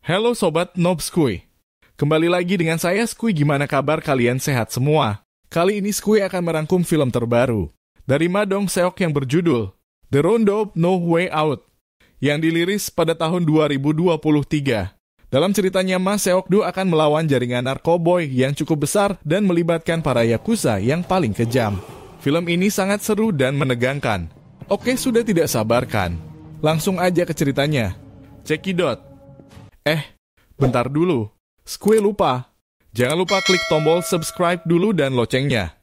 Halo Sobat Noob Skuy. Kembali lagi dengan saya Skuy, gimana kabar kalian, sehat semua? Kali ini Skuy akan merangkum film terbaru dari Ma Dong-seok yang berjudul The Road No Way Out yang dirilis pada tahun 2023. Dalam ceritanya, Ma Seok-do akan melawan jaringan narkoboy yang cukup besar dan melibatkan para yakuza yang paling kejam. Film ini sangat seru dan menegangkan. Oke, sudah tidak sabarkan. Langsung aja ke ceritanya. Cekidot. Bentar dulu. Skuy lupa. Jangan lupa klik tombol subscribe dulu dan loncengnya.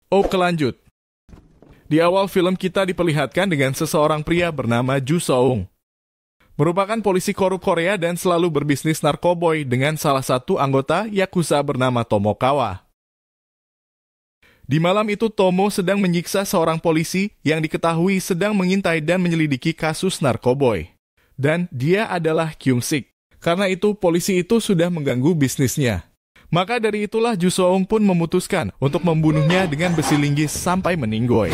Oke, lanjut. Di awal film kita diperlihatkan dengan seseorang pria bernama Ju Seung. Merupakan polisi korup Korea dan selalu berbisnis narkoboy dengan salah satu anggota yakuza bernama Tomokawa. Di malam itu Tomo sedang menyiksa seorang polisi yang diketahui sedang mengintai dan menyelidiki kasus narkoboy. Dan dia adalah Kyung-sik. Karena itu polisi itu sudah mengganggu bisnisnya. Maka dari itulah Ju Seung pun memutuskan untuk membunuhnya dengan besi linggis sampai meninggoy.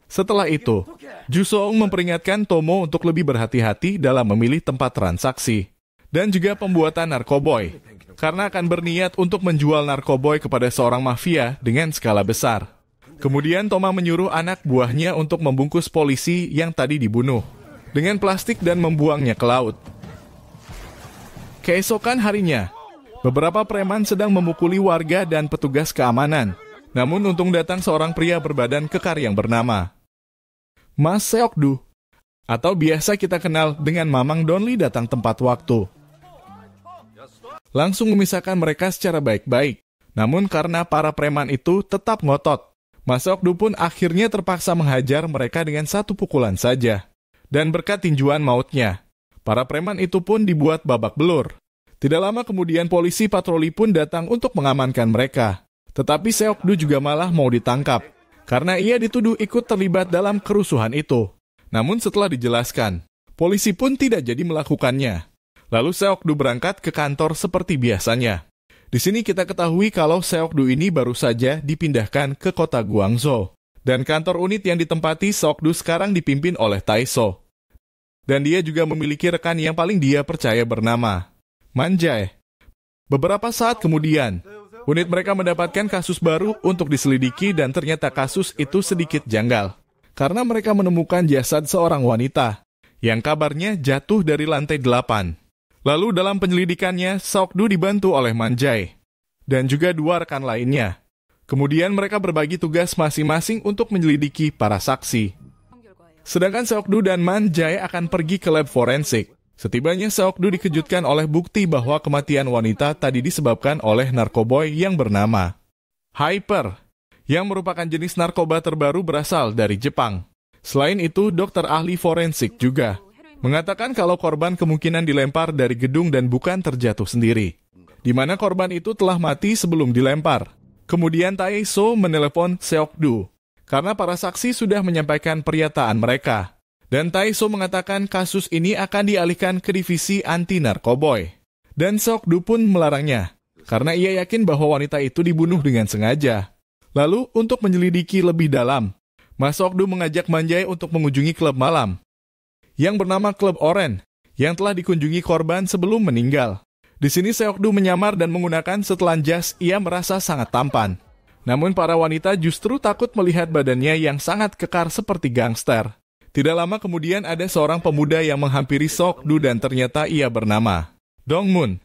Setelah itu, Ju Seung memperingatkan Tomo untuk lebih berhati-hati dalam memilih tempat transaksi dan juga pembuatan narkoboy, karena akan berniat untuk menjual narkoboy kepada seorang mafia dengan skala besar. Kemudian Toma menyuruh anak buahnya untuk membungkus polisi yang tadi dibunuh dengan plastik dan membuangnya ke laut. Keesokan harinya, beberapa preman sedang memukuli warga dan petugas keamanan. Namun untung datang seorang pria berbadan kekar yang bernama Ma Seok-do, atau biasa kita kenal dengan Mamang Donli, datang tepat waktu. Langsung memisahkan mereka secara baik-baik. Namun karena para preman itu tetap ngotot, Ma Seok-do pun akhirnya terpaksa menghajar mereka dengan satu pukulan saja. Dan berkat tinjuan mautnya, para preman itu pun dibuat babak belur. Tidak lama kemudian polisi patroli pun datang untuk mengamankan mereka. Tetapi Seok-do juga malah mau ditangkap, karena ia dituduh ikut terlibat dalam kerusuhan itu. Namun setelah dijelaskan, polisi pun tidak jadi melakukannya. Lalu Seok-do berangkat ke kantor seperti biasanya. Di sini kita ketahui kalau Seok-do ini baru saja dipindahkan ke kota Guangzhou. Dan kantor unit yang ditempati Seok-do sekarang dipimpin oleh Tae-so. Dan dia juga memiliki rekan yang paling dia percaya bernama Man-jae. Beberapa saat kemudian, unit mereka mendapatkan kasus baru untuk diselidiki dan ternyata kasus itu sedikit janggal. Karena mereka menemukan jasad seorang wanita yang kabarnya jatuh dari lantai 8. Lalu dalam penyelidikannya, Seok-do dibantu oleh Man-jae dan juga dua rekan lainnya. Kemudian mereka berbagi tugas masing-masing untuk menyelidiki para saksi. Sedangkan Seok-do dan Man-jae akan pergi ke lab forensik. Setibanya Seok-do dikejutkan oleh bukti bahwa kematian wanita tadi disebabkan oleh narkoboy yang bernama Hyper, yang merupakan jenis narkoba terbaru berasal dari Jepang. Selain itu, dokter ahli forensik juga mengatakan kalau korban kemungkinan dilempar dari gedung dan bukan terjatuh sendiri, di mana korban itu telah mati sebelum dilempar. Kemudian Tae-so menelepon Seok-do, karena para saksi sudah menyampaikan pernyataan mereka. Dan Tae-so mengatakan kasus ini akan dialihkan ke divisi anti-narkoboy. Dan Seok-do pun melarangnya, karena ia yakin bahwa wanita itu dibunuh dengan sengaja. Lalu, untuk menyelidiki lebih dalam, Ma Seok-do mengajak Man-jae untuk mengunjungi klub malam yang bernama Klub Oren, yang telah dikunjungi korban sebelum meninggal. Di sini Seok-do menyamar dan menggunakan setelan jas, ia merasa sangat tampan. Namun para wanita justru takut melihat badannya yang sangat kekar seperti gangster. Tidak lama kemudian ada seorang pemuda yang menghampiri Seok-do dan ternyata ia bernama Dong-mun,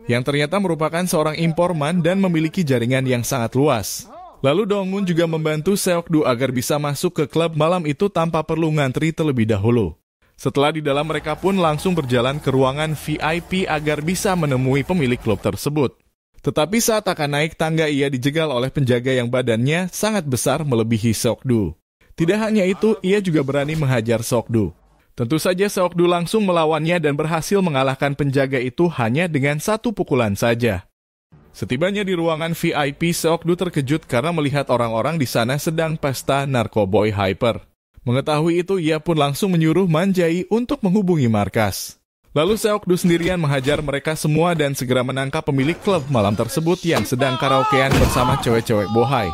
yang ternyata merupakan seorang imporman dan memiliki jaringan yang sangat luas. Lalu Dong-mun juga membantu Seok-do agar bisa masuk ke klub malam itu tanpa perlu ngantri terlebih dahulu. Setelah di dalam, mereka pun langsung berjalan ke ruangan VIP agar bisa menemui pemilik klub tersebut. Tetapi saat akan naik tangga, ia dijegal oleh penjaga yang badannya sangat besar melebihi Seok-do. Tidak hanya itu, ia juga berani menghajar Seok-do. Tentu saja Seok-do langsung melawannya dan berhasil mengalahkan penjaga itu hanya dengan satu pukulan saja. Setibanya di ruangan VIP, Seok-do terkejut karena melihat orang-orang di sana sedang pesta narkoboy Hyper. Mengetahui itu, ia pun langsung menyuruh Man-jae untuk menghubungi markas. Lalu Seok-du sendirian menghajar mereka semua dan segera menangkap pemilik klub malam tersebut yang sedang karaokean bersama cewek-cewek bohai.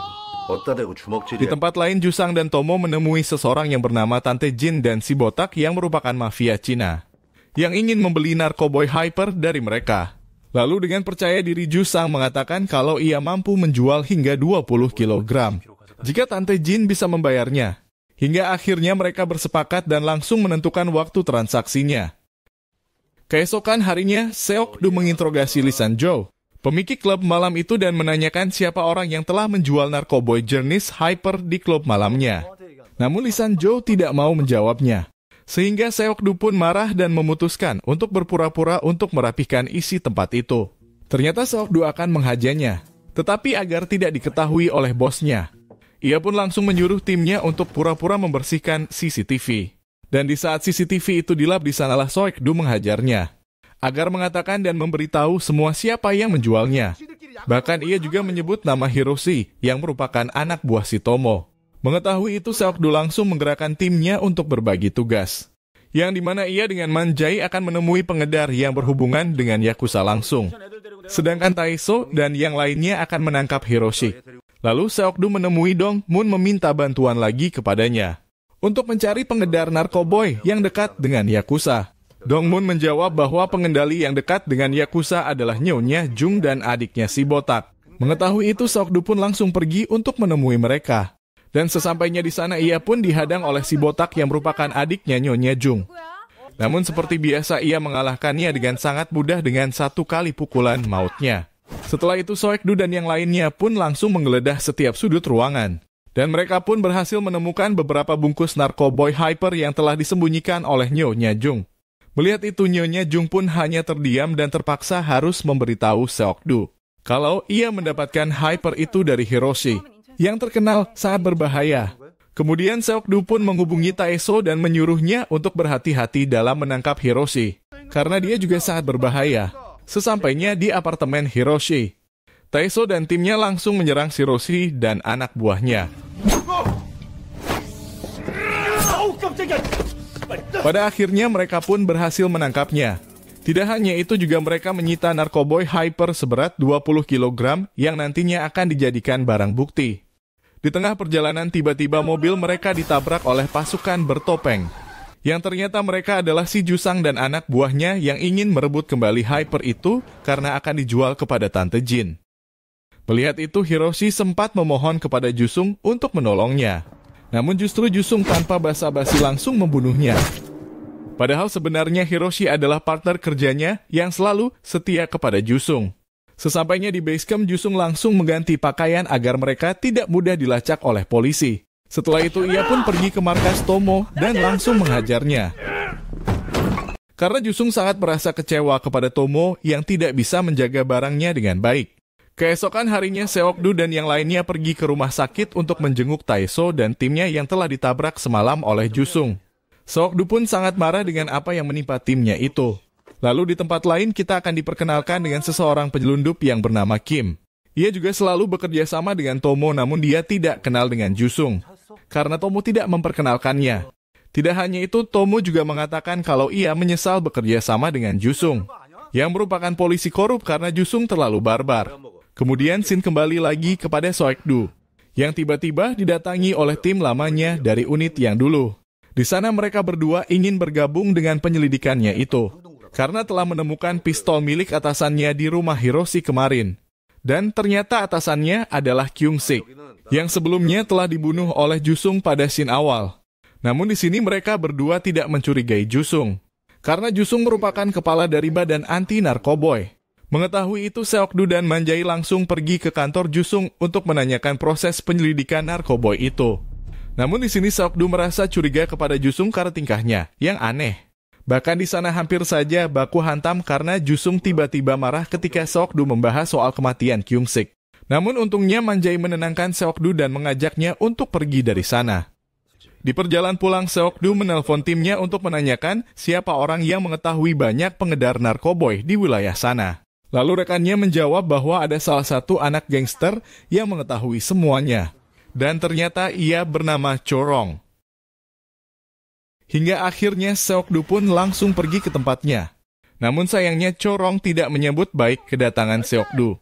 Di tempat lain, Jusang dan Tomo menemui seseorang yang bernama Tante Jin dan si botak yang merupakan mafia Cina, yang ingin membeli narkoboy hyper dari mereka. Lalu dengan percaya diri, Jusang mengatakan kalau ia mampu menjual hingga 20 kg jika Tante Jin bisa membayarnya. Hingga akhirnya mereka bersepakat dan langsung menentukan waktu transaksinya. Keesokan harinya, Seok-du menginterogasi Lee San-jo, pemilik klub malam itu, dan menanyakan siapa orang yang telah menjual narkoboy jenis hyper di klub malamnya. Namun Lee San-jo tidak mau menjawabnya. Sehingga Seok-du pun marah dan memutuskan untuk berpura-pura untuk merapihkan isi tempat itu. Ternyata Seok-du akan menghajarnya, tetapi agar tidak diketahui oleh bosnya, ia pun langsung menyuruh timnya untuk pura-pura membersihkan CCTV. Dan di saat CCTV itu dilap, di sanalah Seok-du menghajarnya, agar mengatakan dan memberitahu semua siapa yang menjualnya. Bahkan ia juga menyebut nama Hiroshi, yang merupakan anak buah si Tomo. Mengetahui itu, Seok-du langsung menggerakkan timnya untuk berbagi tugas, yang dimana ia dengan Manjai akan menemui pengedar yang berhubungan dengan Yakuza langsung. Sedangkan Taeso dan yang lainnya akan menangkap Hiroshi. Lalu Seok-du menemui Dong Moon meminta bantuan lagi kepadanya untuk mencari pengedar narkoboy yang dekat dengan Yakuza. Dong Moon menjawab bahwa pengendali yang dekat dengan Yakuza adalah nyonya Jung dan adiknya si botak. Mengetahui itu, Seok-du pun langsung pergi untuk menemui mereka. Dan sesampainya di sana, ia pun dihadang oleh si botak yang merupakan adiknya Nyonya Jung. Namun seperti biasa, ia mengalahkannya dengan sangat mudah dengan satu kali pukulan mautnya. Setelah itu, Seok-du dan yang lainnya pun langsung menggeledah setiap sudut ruangan. Dan mereka pun berhasil menemukan beberapa bungkus narkoboy hyper yang telah disembunyikan oleh Nyonya Jung. Melihat itu, Nyonya Jung pun hanya terdiam dan terpaksa harus memberitahu Seok-du kalau ia mendapatkan hyper itu dari Hiroshi, yang terkenal sangat berbahaya. Kemudian Seok-du pun menghubungi Taeso dan menyuruhnya untuk berhati-hati dalam menangkap Hiroshi, karena dia juga sangat berbahaya. Sesampainya di apartemen Hiroshi, Taeso dan timnya langsung menyerang Hiroshi dan anak buahnya. Pada akhirnya mereka pun berhasil menangkapnya. Tidak hanya itu, juga mereka menyita narkoboy hyper seberat 20 kg yang nantinya akan dijadikan barang bukti. Di tengah perjalanan, tiba-tiba mobil mereka ditabrak oleh pasukan bertopeng, yang ternyata mereka adalah si Jusang dan anak buahnya yang ingin merebut kembali hyper itu karena akan dijual kepada Tante Jin. Melihat itu, Hiroshi sempat memohon kepada Jusung untuk menolongnya. Namun justru Jusung tanpa basa-basi langsung membunuhnya. Padahal sebenarnya Hiroshi adalah partner kerjanya yang selalu setia kepada Jusung. Sesampainya di basecamp, Jusung langsung mengganti pakaian agar mereka tidak mudah dilacak oleh polisi. Setelah itu ia pun pergi ke markas Tomo dan langsung menghajarnya. Karena Jusung sangat merasa kecewa kepada Tomo yang tidak bisa menjaga barangnya dengan baik. Keesokan harinya, Seok-du dan yang lainnya pergi ke rumah sakit untuk menjenguk Taeso dan timnya yang telah ditabrak semalam oleh Jusung. Seok-du pun sangat marah dengan apa yang menimpa timnya itu. Lalu di tempat lain kita akan diperkenalkan dengan seseorang penyelundup yang bernama Kim. Ia juga selalu bekerja sama dengan Tomo, namun dia tidak kenal dengan Jusung, karena Tomo tidak memperkenalkannya. Tidak hanya itu, Tomo juga mengatakan kalau ia menyesal bekerja sama dengan Jusung, yang merupakan polisi korup karena Jusung terlalu barbar. Kemudian scene kembali lagi kepada Seok-du, yang tiba-tiba didatangi oleh tim lamanya dari unit yang dulu. Di sana mereka berdua ingin bergabung dengan penyelidikannya itu, karena telah menemukan pistol milik atasannya di rumah Hiroshi kemarin. Dan ternyata atasannya adalah Kyung-sik, yang sebelumnya telah dibunuh oleh Jusung pada scene awal. Namun di sini mereka berdua tidak mencurigai Jusung, karena Jusung merupakan kepala dari badan anti narkoboy. Mengetahui itu, Seok-du dan Manjai langsung pergi ke kantor Jusung untuk menanyakan proses penyelidikan narkoboy itu. Namun di sini Seok-du merasa curiga kepada Jusung karena tingkahnya yang aneh. Bahkan di sana hampir saja baku hantam karena Jusung tiba-tiba marah ketika Seok-du membahas soal kematian Kyung-sik. Namun untungnya Manjai menenangkan Seok-du dan mengajaknya untuk pergi dari sana. Di perjalanan pulang, Seok-du menelpon timnya untuk menanyakan siapa orang yang mengetahui banyak pengedar narkoboy di wilayah sana. Lalu rekannya menjawab bahwa ada salah satu anak gangster yang mengetahui semuanya. Dan ternyata ia bernama Chorong. Hingga akhirnya Seok-du pun langsung pergi ke tempatnya. Namun sayangnya Corong tidak menyambut baik kedatangan Seokdu.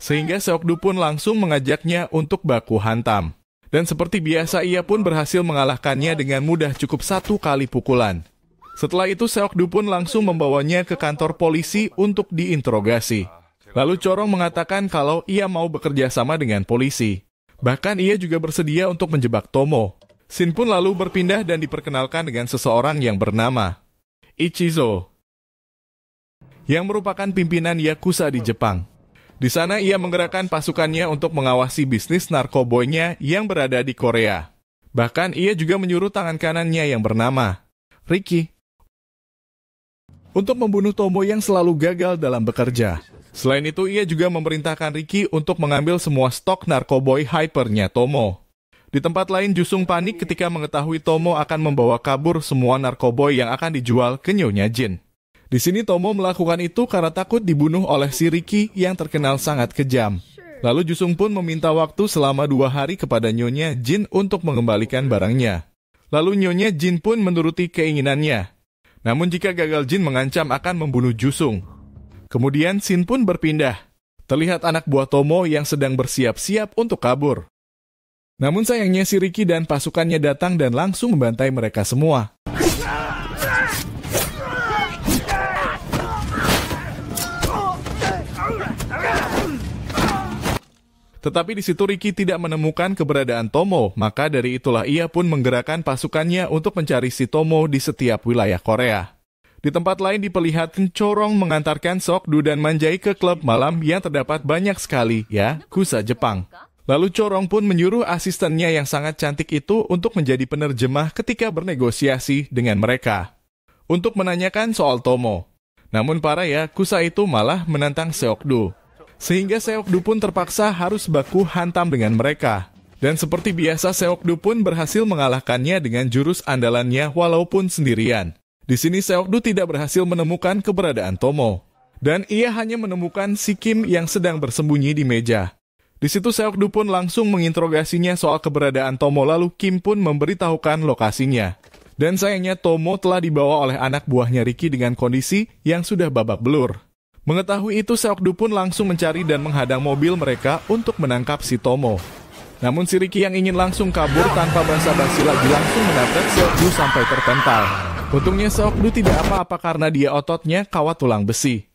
Sehingga Seokdu pun langsung mengajaknya untuk baku hantam. Dan seperti biasa ia pun berhasil mengalahkannya dengan mudah cukup 1 kali pukulan. Setelah itu Seokdu pun langsung membawanya ke kantor polisi untuk diinterogasi. Lalu Corong mengatakan kalau ia mau bekerja sama dengan polisi. Bahkan ia juga bersedia untuk menjebak Tomo. Shin pun lalu berpindah dan diperkenalkan dengan seseorang yang bernama Ichizo, yang merupakan pimpinan Yakuza di Jepang. Di sana ia menggerakkan pasukannya untuk mengawasi bisnis narkoboynya yang berada di Korea. Bahkan ia juga menyuruh tangan kanannya yang bernama Ricky untuk membunuh Tomo yang selalu gagal dalam bekerja. Selain itu, ia juga memerintahkan Ricky untuk mengambil semua stok narkoboy hypernya Tomo. Di tempat lain, Jusung panik ketika mengetahui Tomo akan membawa kabur semua narkoboy yang akan dijual ke Nyonya Jin. Di sini Tomo melakukan itu karena takut dibunuh oleh si Ricky yang terkenal sangat kejam. Lalu Jusung pun meminta waktu selama 2 hari kepada Nyonya Jin untuk mengembalikan barangnya. Lalu Nyonya Jin pun menuruti keinginannya. Namun jika gagal, Jin mengancam akan membunuh Jusung. Kemudian Shin pun berpindah. Terlihat anak buah Tomo yang sedang bersiap-siap untuk kabur. Namun sayangnya si Ricky dan pasukannya datang dan langsung membantai mereka semua. Tetapi di situ Ricky tidak menemukan keberadaan Tomo, maka dari itulah ia pun menggerakkan pasukannya untuk mencari si Tomo di setiap wilayah Korea. Di tempat lain diperlihatkan Corong mengantarkan Seokdu dan Manjai ke klub malam yang terdapat banyak sekali Yakuza Jepang. Lalu Corong pun menyuruh asistennya yang sangat cantik itu untuk menjadi penerjemah ketika bernegosiasi dengan mereka untuk menanyakan soal Tomo. Namun para Yakuza itu malah menantang Seokdu. Sehingga Seokdu pun terpaksa harus baku hantam dengan mereka. Dan seperti biasa Seokdu pun berhasil mengalahkannya dengan jurus andalannya walaupun sendirian. Di sini Seokdu tidak berhasil menemukan keberadaan Tomo. Dan ia hanya menemukan si Kim yang sedang bersembunyi di meja. Di situ Seokdu pun langsung menginterogasinya soal keberadaan Tomo, lalu Kim pun memberitahukan lokasinya. Dan sayangnya Tomo telah dibawa oleh anak buahnya Ricky dengan kondisi yang sudah babak belur. Mengetahui itu Seokdu pun langsung mencari dan menghadang mobil mereka untuk menangkap si Tomo. Namun si Ricky yang ingin langsung kabur tanpa basa-basi lagi langsung menabrak Seokdu sampai terpental. Untungnya Seokdu tidak apa-apa karena dia ototnya kawat tulang besi.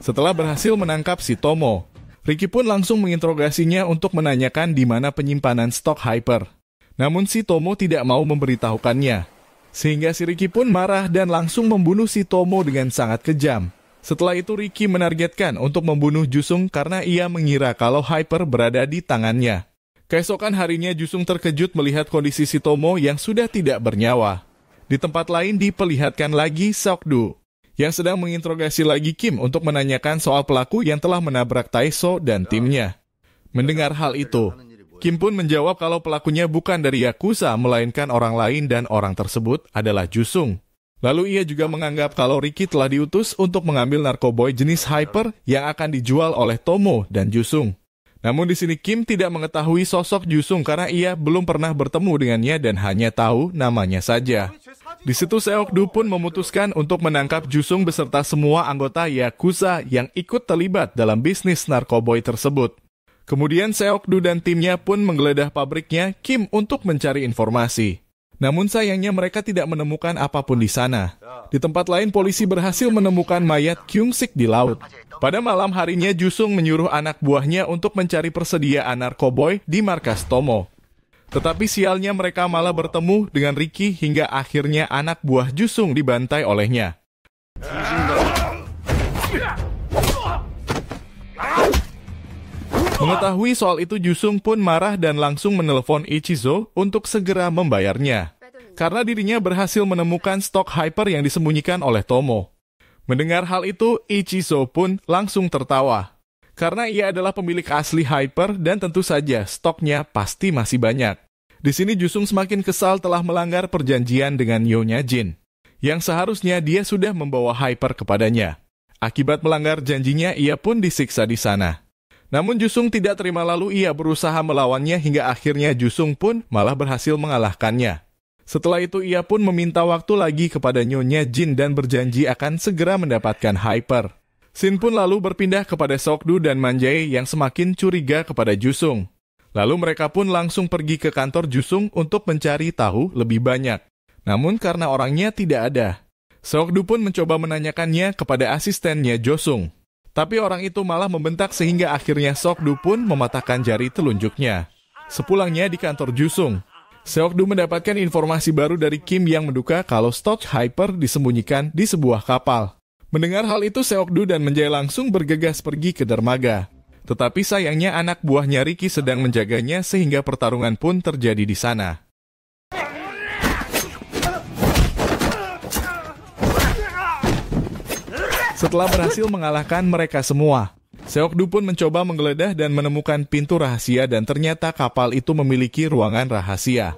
Setelah berhasil menangkap si Tomo, Ricky pun langsung menginterogasinya untuk menanyakan di mana penyimpanan stok hyper. Namun si Tomo tidak mau memberitahukannya. Sehingga si Ricky pun marah dan langsung membunuh si Tomo dengan sangat kejam. Setelah itu Ricky menargetkan untuk membunuh Jusung karena ia mengira kalau hyper berada di tangannya. Keesokan harinya Jusung terkejut melihat kondisi si Tomo yang sudah tidak bernyawa. Di tempat lain diperlihatkan lagi Seokdu yang sedang menginterogasi lagi Kim untuk menanyakan soal pelaku yang telah menabrak Taeso dan timnya. Mendengar hal itu, Kim pun menjawab kalau pelakunya bukan dari Yakuza melainkan orang lain dan orang tersebut adalah Jusung. Lalu ia juga menganggap kalau Ricky telah diutus untuk mengambil narkoboy jenis hyper yang akan dijual oleh Tomo dan Jusung. Namun di sini Kim tidak mengetahui sosok Jusung karena ia belum pernah bertemu dengannya dan hanya tahu namanya saja. Di situ Seokdu pun memutuskan untuk menangkap Jusung beserta semua anggota Yakuza yang ikut terlibat dalam bisnis narkoboy tersebut. Kemudian Seokdu dan timnya pun menggeledah pabriknya Kim untuk mencari informasi. Namun sayangnya mereka tidak menemukan apapun di sana. Di tempat lain polisi berhasil menemukan mayat Kyung-sik di laut. Pada malam harinya Jusung menyuruh anak buahnya untuk mencari persediaan narkoboy di markas Tomo. Tetapi sialnya mereka malah bertemu dengan Ricky hingga akhirnya anak buah Jusung dibantai olehnya. Mengetahui soal itu Jusung pun marah dan langsung menelepon Ichizo untuk segera membayarnya. Karena dirinya berhasil menemukan stok hyper yang disembunyikan oleh Tomo. Mendengar hal itu, Ichizo pun langsung tertawa. Karena ia adalah pemilik asli hyper dan tentu saja stoknya pasti masih banyak. Di sini Jusung semakin kesal telah melanggar perjanjian dengan Nyonya Jin, yang seharusnya dia sudah membawa hyper kepadanya. Akibat melanggar janjinya, ia pun disiksa di sana. Namun Jusung tidak terima lalu ia berusaha melawannya hingga akhirnya Jusung pun malah berhasil mengalahkannya. Setelah itu ia pun meminta waktu lagi kepada Nyonya Jin dan berjanji akan segera mendapatkan Hyper. Scene pun lalu berpindah kepada Seok-du dan Man-jae yang semakin curiga kepada Jusung. Lalu mereka pun langsung pergi ke kantor Jusung untuk mencari tahu lebih banyak. Namun karena orangnya tidak ada, Seok-du pun mencoba menanyakannya kepada asistennya Josung. Tapi orang itu malah membentak sehingga akhirnya Seok-du pun mematahkan jari telunjuknya. Sepulangnya di kantor Jusung, Seok-du mendapatkan informasi baru dari Kim yang menduga kalau stok Hyper disembunyikan di sebuah kapal. Mendengar hal itu, Seok-du dan Man-jae langsung bergegas pergi ke dermaga. Tetapi sayangnya anak buahnya Ricky sedang menjaganya sehingga pertarungan pun terjadi di sana. Setelah berhasil mengalahkan mereka semua, Seok-du pun mencoba menggeledah dan menemukan pintu rahasia dan ternyata kapal itu memiliki ruangan rahasia.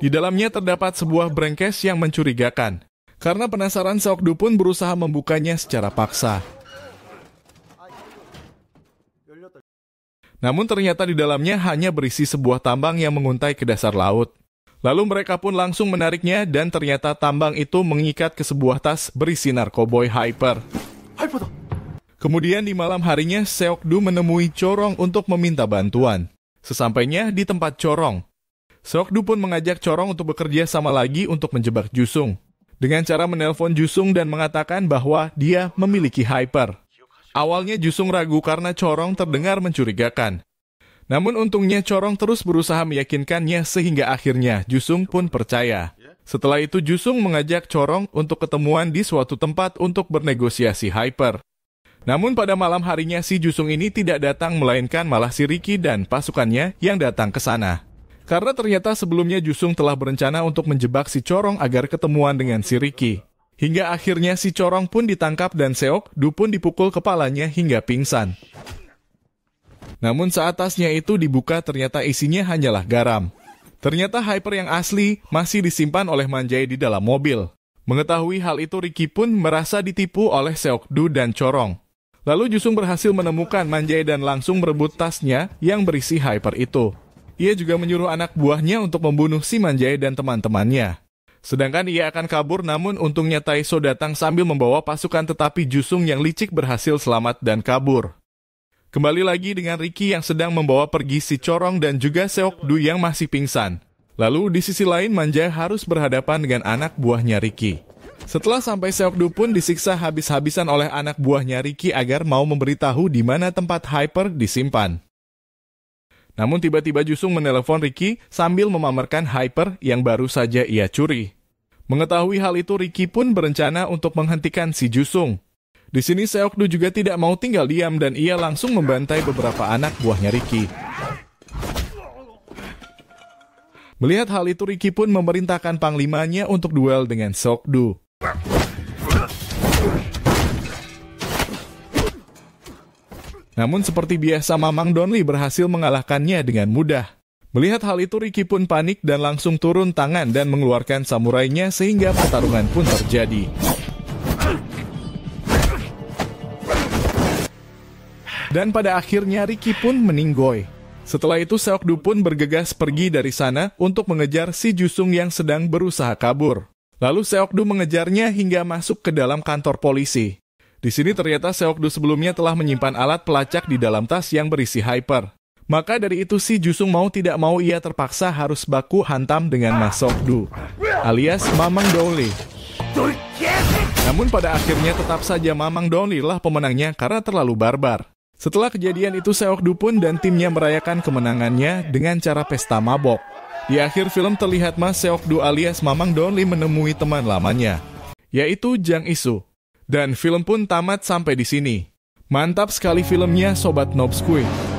Di dalamnya terdapat sebuah brengkes yang mencurigakan. Karena penasaran, Seok-du pun berusaha membukanya secara paksa. Namun ternyata di dalamnya hanya berisi sebuah tambang yang menguntai ke dasar laut. Lalu mereka pun langsung menariknya dan ternyata tambang itu mengikat ke sebuah tas berisi narkoboy Hyper. Kemudian di malam harinya, Seok-du menemui Chorong untuk meminta bantuan. Sesampainya di tempat Chorong, Seok-du pun mengajak Chorong untuk bekerja sama lagi untuk menjebak Jusung. Dengan cara menelpon Jusung dan mengatakan bahwa dia memiliki Hyper. Awalnya Jusung ragu karena Chorong terdengar mencurigakan. Namun untungnya Chorong terus berusaha meyakinkannya sehingga akhirnya Jusung pun percaya. Setelah itu Jusung mengajak Chorong untuk ketemuan di suatu tempat untuk bernegosiasi Hyper. Namun pada malam harinya si Jusung ini tidak datang melainkan malah si Ricky dan pasukannya yang datang ke sana. Karena ternyata sebelumnya Jusung telah berencana untuk menjebak si Chorong agar ketemuan dengan si Ricky. Hingga akhirnya si Chorong pun ditangkap dan Seok-du pun dipukul kepalanya hingga pingsan. Namun saat tasnya itu dibuka ternyata isinya hanyalah garam. Ternyata Hyper yang asli masih disimpan oleh Man-jae di dalam mobil. Mengetahui hal itu Ricky pun merasa ditipu oleh Seok-du dan Chorong. Lalu Jusung berhasil menemukan Man-jae dan langsung merebut tasnya yang berisi Hyper itu. Ia juga menyuruh anak buahnya untuk membunuh si Man-jae dan teman-temannya. Sedangkan ia akan kabur, namun untungnya Tae-so datang sambil membawa pasukan tetapi Jusung yang licik berhasil selamat dan kabur. Kembali lagi dengan Ricky yang sedang membawa pergi si Chorong dan juga Seok-du yang masih pingsan. Lalu di sisi lain Man-jae harus berhadapan dengan anak buahnya Ricky. Setelah sampai, Seok-du pun disiksa habis-habisan oleh anak buahnya Ricky agar mau memberitahu di mana tempat Hyper disimpan. Namun tiba-tiba Jusung menelepon Ricky sambil memamerkan Hyper yang baru saja ia curi. Mengetahui hal itu Ricky pun berencana untuk menghentikan si Jusung. Di sini Seok-du juga tidak mau tinggal diam dan ia langsung membantai beberapa anak buahnya Ricky. Melihat hal itu Ricky pun memerintahkan panglimanya untuk duel dengan Seok-du. Namun seperti biasa Mamang Donli berhasil mengalahkannya dengan mudah. Melihat hal itu Ricky pun panik dan langsung turun tangan dan mengeluarkan samurainya sehingga pertarungan pun terjadi. Dan pada akhirnya Ricky pun meninggoy. Setelah itu Seok-du pun bergegas pergi dari sana untuk mengejar si Jusung yang sedang berusaha kabur. Lalu Seok-du mengejarnya hingga masuk ke dalam kantor polisi. Di sini ternyata Seok-du sebelumnya telah menyimpan alat pelacak di dalam tas yang berisi Hyper. Maka dari itu si Jusung mau tidak mau ia terpaksa harus baku hantam dengan Mas Seok-du, alias Mamang Donli. Namun pada akhirnya tetap saja Mamang Donli lah pemenangnya karena terlalu barbar. Setelah kejadian itu Seok-du pun dan timnya merayakan kemenangannya dengan cara pesta mabok. Di akhir film terlihat Mas Seok-du alias Mamang Donli menemui teman lamanya, yaitu Jang Isu. Dan film pun tamat sampai di sini. Mantap sekali filmnya Sobat Nobskuy.